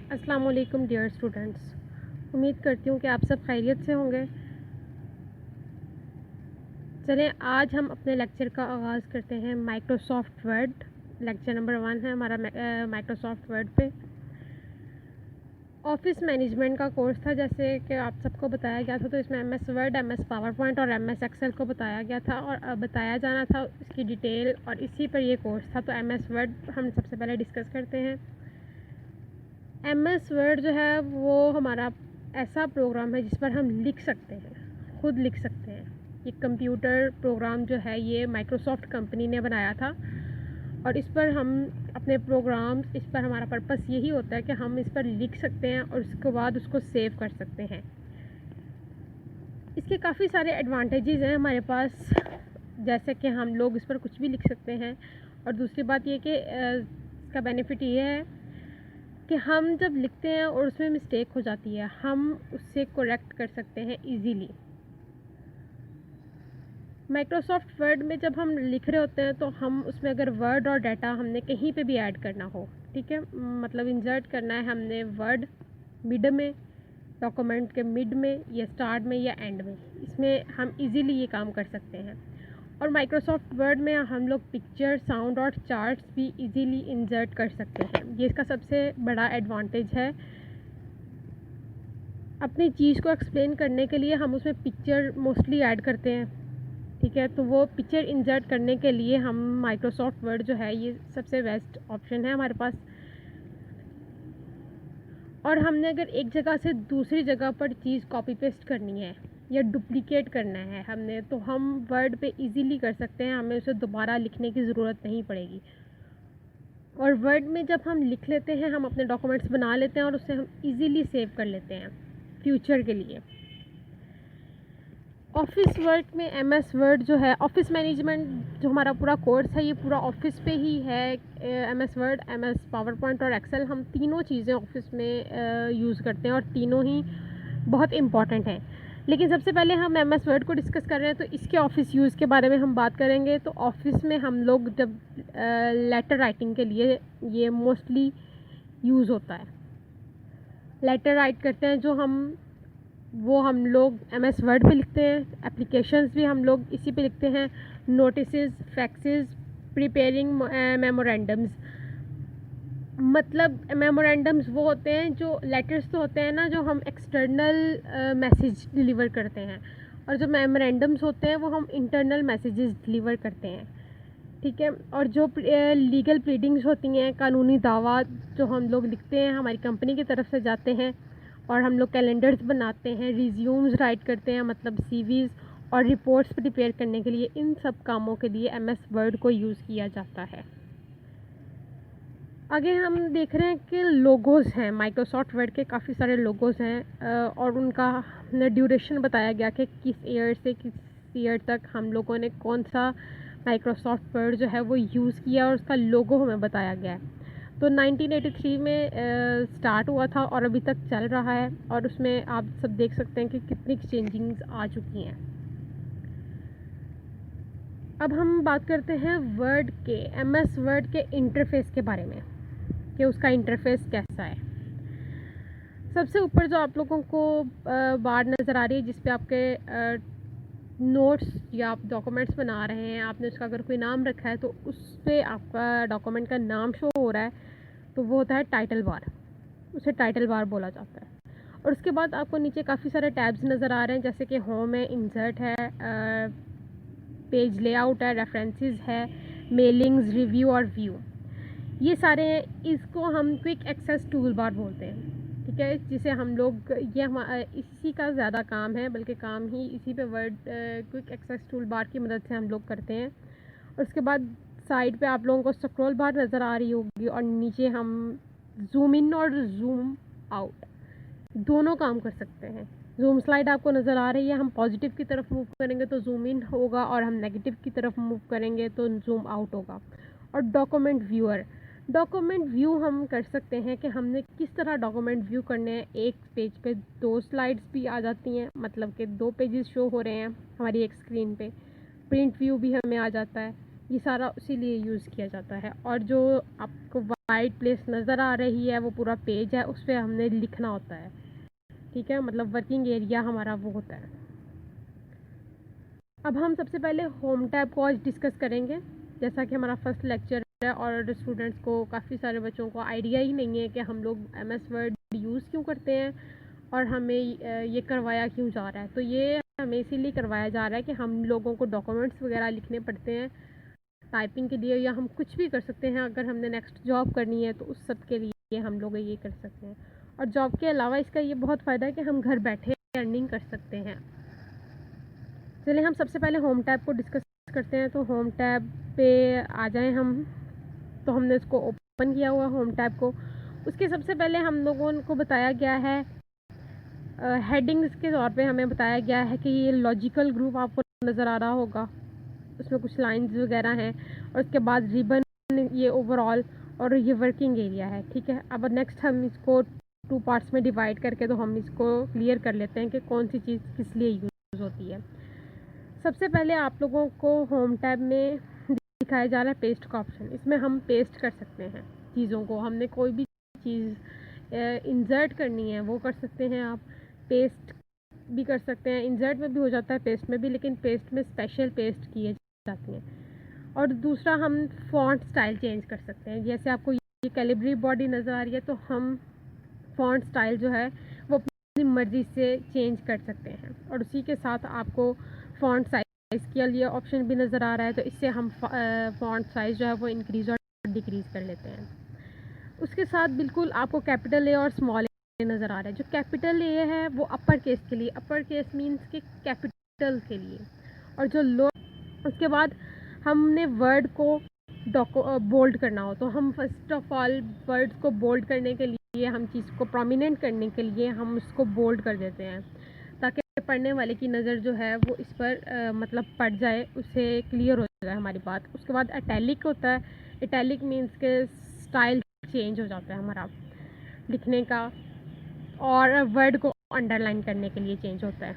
अस्सलाम वालेकुम dear students. उम्मीद करती हूँ कि आप सब खैरियत से होंगे। चलें, आज हम अपने लेक्चर का आगाज़ करते हैं माइक्रोसॉफ्ट वर्ड। लेक्चर नंबर 1 है हमारा माइक्रोसॉफ्ट वर्ड पे। ऑफ़िस मैनेजमेंट का कोर्स था, जैसे कि आप सबको बताया गया था। तो इसमें MS word, MS power point और एमएस एक्सेल को बताया गया था और बताया जाना था इसकी डिटेल, और इसी पर यह कोर्स था। तो एमएस वर्ड हम सबसे पहले डिस्कस करते हैं। एमएस वर्ड जो है वो हमारा ऐसा प्रोग्राम है जिस पर हम लिख सकते हैं, खुद लिख सकते हैं। ये कंप्यूटर प्रोग्राम जो है ये माइक्रोसॉफ्ट कंपनी ने बनाया था और इस पर हम अपने प्रोग्राम्स, इस पर हमारा पर्पस यही होता है कि हम इस पर लिख सकते हैं और उसके बाद उसको सेव कर सकते हैं। इसके काफ़ी सारे एडवांटेजेस हैं हमारे पास, जैसे कि हम लोग इस पर कुछ भी लिख सकते हैं। और दूसरी बात ये कि इसका बेनिफिट ये है कि हम जब लिखते हैं और उसमें मिस्टेक हो जाती है, हम उससे करेक्ट कर सकते हैं इजीली। माइक्रोसॉफ्ट वर्ड में जब हम लिख रहे होते हैं तो हम उसमें अगर वर्ड और डाटा हमने कहीं पे भी ऐड करना हो, ठीक है, मतलब इंसर्ट करना है हमने वर्ड मिड में, डॉक्यूमेंट के मिड में या स्टार्ट में या एंड में, इसमें हम इजीली ये काम कर सकते हैं। और माइक्रोसॉफ्ट वर्ड में हम लोग पिक्चर, साउंड और चार्ट्स भी इजीली इंसर्ट कर सकते हैं। ये इसका सबसे बड़ा एडवांटेज है। अपनी चीज़ को एक्सप्लेन करने के लिए हम उसमें पिक्चर मोस्टली ऐड करते हैं, ठीक है। तो वो पिक्चर इंसर्ट करने के लिए हम माइक्रोसॉफ्ट वर्ड जो है ये सबसे बेस्ट ऑप्शन है हमारे पास। और हमने अगर एक जगह से दूसरी जगह पर चीज़ कॉपी पेस्ट करनी है या डुप्लिकेट करना है हमने, तो हम वर्ड पे इजीली कर सकते हैं, हमें उसे दोबारा लिखने की ज़रूरत नहीं पड़ेगी। और वर्ड में जब हम लिख लेते हैं, हम अपने डॉक्यूमेंट्स बना लेते हैं और उसे हम इजीली सेव कर लेते हैं फ्यूचर के लिए। ऑफिस वर्क में एमएस वर्ड जो है, ऑफिस मैनेजमेंट जो हमारा पूरा कोर्स है ये पूरा ऑफिस पे ही है। MS word, MS power point और एक्सेल, हम तीनों चीज़ें ऑफिस में यूज़ करते हैं और तीनों ही बहुत इम्पॉर्टेंट हैं। लेकिन सबसे पहले हम एमएस वर्ड को डिस्कस कर रहे हैं, तो इसके ऑफिस यूज़ के बारे में हम बात करेंगे। तो ऑफिस में हम लोग जब लेटर राइटिंग के लिए ये मोस्टली यूज़ होता है। लेटर राइट करते हैं जो हम लोग एमएस वर्ड पे लिखते हैं। एप्लीकेशंस भी हम लोग इसी पे लिखते हैं। नोटिसेस, फैक्सेस, प्रिपेयरिंग मेमोरेंडम्स, मतलब मेमोरेंडम्स वो होते हैं जो लेटर्स तो होते हैं ना, जो हम एक्सटर्नल मैसेज डिलीवर करते हैं, और जो मेमोरेंडम्स होते हैं वो हम इंटरनल मैसेजेस डिलीवर करते हैं, ठीक है। और जो लीगल प्लीडिंग्स होती हैं, कानूनी दावा जो हम लोग लिखते हैं, हमारी कंपनी की तरफ से जाते हैं, और हम लोग कैलेंडर्स बनाते हैं, रिज्यूम्स राइट करते हैं, मतलब सीवीज़, और रिपोर्ट्स प्रिपेयर करने के लिए, इन सब कामों के लिए एमएस वर्ड को यूज़ किया जाता है। आगे हम देख रहे हैं कि लोगोज़ हैं, माइक्रोसॉफ्ट वर्ड के काफ़ी सारे लोगोज़ हैं और उनका ड्यूरेशन बताया गया कि किस ईयर से किस ईयर तक हम लोगों ने कौन सा माइक्रोसॉफ्ट वर्ड जो है वो यूज़ किया, और उसका लोगो हमें बताया गया है। तो 1983 में स्टार्ट हुआ था और अभी तक चल रहा है, और उसमें आप सब देख सकते हैं कि कितनी चेंजिंग्स आ चुकी हैं। अब हम बात करते हैं वर्ड के, एमएस वर्ड के इंटरफेस के बारे में, कि उसका इंटरफेस कैसा है। सबसे ऊपर जो आप लोगों को बार नज़र आ रही है, जिस पे आपके नोट्स या आप डॉक्यूमेंट्स बना रहे हैं, आपने उसका अगर कोई नाम रखा है तो उस पर आपका डॉक्यूमेंट का नाम शो हो रहा है, तो वो होता है टाइटल बार, उसे टाइटल बार बोला जाता है। और उसके बाद आपको नीचे काफ़ी सारे टैब्स नज़र आ रहे हैं, जैसे कि होम है, इंसर्ट है, पेज लेआउट है, रेफरेंसेस है, मेलिंग्स, रिव्यू और व्यू, ये सारे हैं। इसको हम क्विक एक्सेस टूल बार बोलते हैं, ठीक है, जिसे हम लोग इसी का ज़्यादा काम है, बल्कि काम ही इसी पे Word quick access toolbar की मदद से हम लोग करते हैं। और उसके बाद साइड पे आप लोगों को स्क्रॉल बार नज़र आ रही होगी, और नीचे हम जूम इन और जूम आउट दोनों काम कर सकते हैं। जूम स्लाइड आपको नज़र आ रही है, हम पॉजिटिव की तरफ मूव करेंगे तो जूम इन होगा, और हम नेगेटिव की तरफ मूव करेंगे तो जूम आउट होगा। और डॉक्यूमेंट व्यूअर, डॉक्यूमेंट व्यू हम कर सकते हैं कि हमने किस तरह डॉक्यूमेंट व्यू करने हैं। एक पेज पे 2 स्लाइड्स भी आ जाती हैं, मतलब कि 2 पेजेस शो हो रहे हैं हमारी एक स्क्रीन पे। प्रिंट व्यू भी हमें आ जाता है, ये सारा उसी लिए यूज़ किया जाता है। और जो आपको वाइट प्लेस नज़र आ रही है, वो पूरा पेज है, उस पर हमने लिखना होता है। ठीक है, मतलब वर्किंग एरिया हमारा वो होता है। अब हम सबसे पहले होम टैब को आज डिस्कस करेंगे। जैसा कि हमारा फर्स्ट लेक्चर है और स्टूडेंट्स को, काफ़ी सारे बच्चों को आइडिया ही नहीं है कि हम लोग MS वर्ड यूज़ क्यों करते हैं और हमें ये करवाया क्यों जा रहा है। तो ये हमें इसीलिए करवाया जा रहा है कि हम लोगों को डॉक्यूमेंट्स वगैरह लिखने पड़ते हैं टाइपिंग के लिए, या हम कुछ भी कर सकते हैं अगर हमने नेक्स्ट जॉब करनी है तो उस सब के लिए हम लोग ये कर सकते हैं। और जॉब के अलावा इसका ये बहुत फ़ायदा है कि हम घर बैठे अर्निंग कर सकते हैं। चलिए हम सबसे पहले होम टैब को डिस्कस करते हैं। तो होम टैब पे आ जाएं हम। तो हमने इसको ओपन किया हुआ होम टैब को। उसके सबसे पहले हम लोगों को बताया गया है, हेडिंग्स के तौर पे हमें बताया गया है कि ये लॉजिकल ग्रुप आपको नज़र आ रहा होगा, उसमें कुछ लाइंस वगैरह हैं, और उसके बाद रिबन, ये ओवरऑल, और ये वर्किंग एरिया है। ठीक है, अब नेक्स्ट हम इसको 2 पार्ट्स में डिवाइड करके तो हम इसको क्लियर कर लेते हैं कि कौन सी चीज़ किस लिए यूज़ होती है। सबसे पहले आप लोगों को होम टैब में दिखाया जा रहा है पेस्ट का ऑप्शन। इसमें हम पेस्ट कर सकते हैं चीज़ों को, हमने कोई भी चीज़ इंसर्ट करनी है वो कर सकते हैं आप। पेस्ट भी कर सकते हैं, इंसर्ट में भी हो जाता है, पेस्ट में भी, लेकिन पेस्ट में स्पेशल पेस्ट किए जाती हैं। और दूसरा, हम फ़ॉन्ट स्टाइल चेंज कर सकते हैं। जैसे आपको ये कैलिब्री बॉडी नज़र आ रही है, तो हम फ़ॉन्ट स्टाइल जो है वो अपनी मर्ज़ी से चेंज कर सकते हैं। और उसी के साथ आपको फ़ॉन्ट साइज़ के लिए ऑप्शन भी नज़र आ रहा है, तो इससे हम फ़ॉन्ट साइज़ जो है वो इंक्रीज़ और डिक्रीज़ कर लेते हैं। उसके साथ बिल्कुल आपको कैपिटल ए और स्मॉल ए नज़र आ रहा है। जो कैपिटल ए है वो अपर केस के लिए, अपर केस मीन्स के कैपिटल के लिए, और जो लो, उसके बाद हमने वर्ड को बोल्ड करना हो तो हम फर्स्ट ऑफ ऑल वर्ड्स को बोल्ड करने के लिए, हम चीज़ को प्रोमिनेंट करने के लिए हम उसको बोल्ड कर देते हैं, ताकि पढ़ने वाले की नज़र जो है वो इस पर मतलब पड़ जाए, उसे क्लियर हो जाए हमारी बात। उसके बाद इटैलिक होता है। इटैलिक मीन्स के स्टाइल चेंज हो जाता है हमारा लिखने का, और वर्ड को अंडरलाइन करने के लिए चेंज होता है।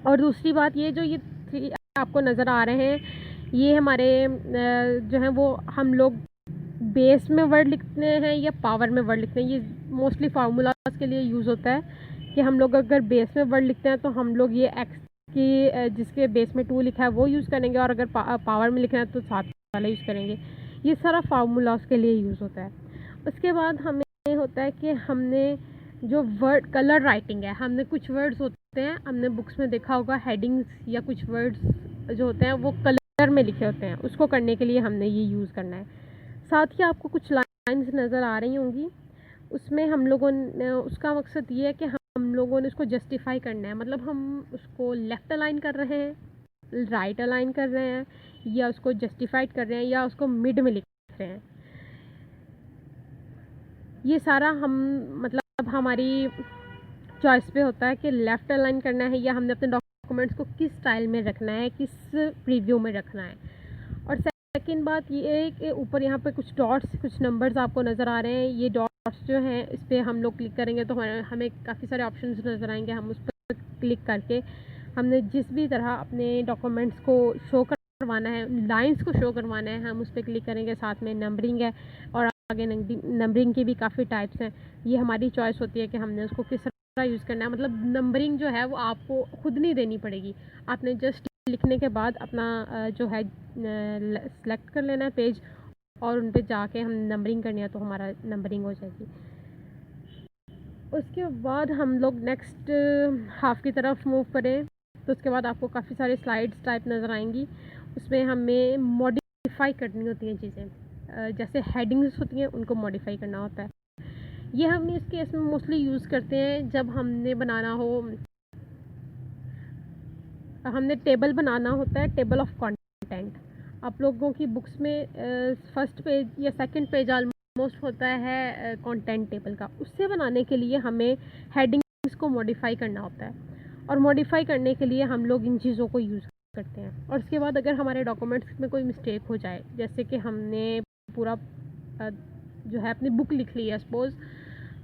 और दूसरी बात, ये जो ये 3 आपको नज़र आ रहे हैं, ये हमारे जो हैं वो हम लोग बेस में वर्ड लिखते हैं या पावर में वर्ड लिखते हैं। ये मोस्टली फार्मूलाज के लिए यूज़ होता है कि हम लोग अगर बेस में वर्ड लिखते हैं तो हम लोग ये एक्स की जिसके बेस में 2 लिखा है वो यूज़ करेंगे, और अगर पावर में लिखना है तो 7 वाला यूज़ करेंगे। ये सारा फार्मूलाज के लिए यूज़ होता है। उसके बाद हमें होता है कि हमने जो वर्ड कलर राइटिंग है, हमने कुछ वर्ड्स होते हैं, हमने बुक्स में देखा होगा, हेडिंग्स या कुछ वर्ड्स जो होते हैं वो कलर में लिखे होते हैं, उसको करने के लिए हमने ये यूज़ करना है। साथ ही आपको कुछ लाइंस नज़र आ रही होंगी, उसमें हम लोगों ने, उसका मकसद ये है कि हम लोगों ने उसको जस्टिफाई करना है, मतलब हम उसको लेफ़्ट अलाइन कर रहे हैं, राइट अलाइन कर रहे हैं, या उसको जस्टिफाइड कर रहे हैं, या उसको मिड में लिख रहे हैं। ये सारा हम मतलब हमारी चॉइस पे होता है कि लेफ़्ट अलाइन करना है, या हमने अपने डॉक्यूमेंट्स को किस स्टाइल में रखना है, किस प्रीव्यू में रखना है। और सेकंड बात ये है कि ऊपर यहाँ पे कुछ डॉट्स, कुछ नंबर्स आपको नज़र आ रहे हैं। ये डॉट्स जो हैं इस पर हम लोग क्लिक करेंगे तो हमें काफ़ी सारे ऑप्शंस नज़र आएंगे। हम उस पर क्लिक करके हमने जिस भी तरह अपने डॉक्यूमेंट्स को शो करवाना है, लाइंस को शो करवाना है, हम उस पर क्लिक करेंगे। साथ में नंबरिंग है, और आगे नंबरिंग की भी काफ़ी टाइप्स हैं। ये हमारी चॉइस होती है कि हमने उसको किस तरह यूज़ करना है। मतलब नंबरिंग जो है वो आपको खुद नहीं देनी पड़ेगी, आपने जस्ट लिखने के बाद अपना जो है सेलेक्ट कर लेना है पेज, और उन पे जाके हम नंबरिंग करनी है तो हमारा नंबरिंग हो जाएगी। उसके बाद हम लोग नेक्स्ट हाफ की तरफ मूव करें तो उसके बाद आपको काफ़ी सारे स्लाइड्स टाइप नज़र आएंगी। उसमें हमें मॉडिफाई करनी होती हैं चीज़ें, जैसे हेडिंग्स होती हैं उनको मॉडिफाई करना होता है। ये हम इस केस में मोस्टली यूज़ करते हैं जब हमने बनाना हो, हमने टेबल बनाना होता है, टेबल ऑफ कंटेंट। आप लोगों की बुक्स में फर्स्ट पेज या सेकंड पेज ऑलमोस्ट होता है कंटेंट टेबल का। उससे बनाने के लिए हमें हेडिंग्स को मॉडिफाई करना होता है, और मॉडिफाई करने के लिए हम लोग इन चीज़ों को यूज़ करते हैं। और उसके बाद अगर हमारे डॉक्यूमेंट्स में कोई मिस्टेक हो जाए, जैसे कि हमने पूरा जो है अपनी बुक लिख ली है सपोज़,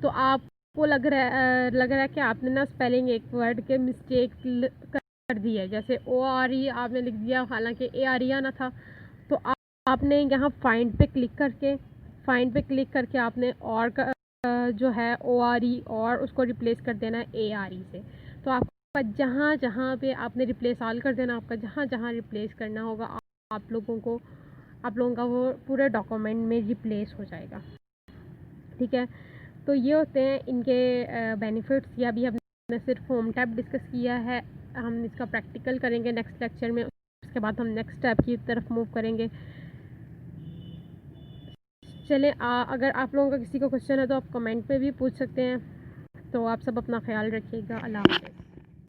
तो आपको लग रहा है कि आपने ना स्पेलिंग एक वर्ड के मिस्टेक कर दी है, जैसे ORE आपने लिख दिया हालांकि ARE आना था। तो आपने यहाँ फाइंड पे क्लिक करके फाइंड पे क्लिक करके आपने और का जो है ORE और उसको रिप्लेस कर देना है ARE से। तो आपका जहाँ जहाँ पे आपने रिप्लेस ऑल कर देना, आपका जहाँ जहाँ रिप्लेस करना होगा आप लोगों का वो पूरे डॉक्यूमेंट में रिप्लेस हो जाएगा। ठीक है, तो ये होते हैं इनके बेनिफिट्स। या अभी हमने सिर्फ होम टैब डिस्कस किया है, हम इसका प्रैक्टिकल करेंगे नेक्स्ट लेक्चर में। उसके बाद हम नेक्स्ट स्टेप की तरफ मूव करेंगे। चले अगर आप लोगों का किसी को क्वेश्चन है तो आप कमेंट पे भी पूछ सकते हैं। तो आप सब अपना ख्याल रखिएगा। अल्लाह हाफ़िज़।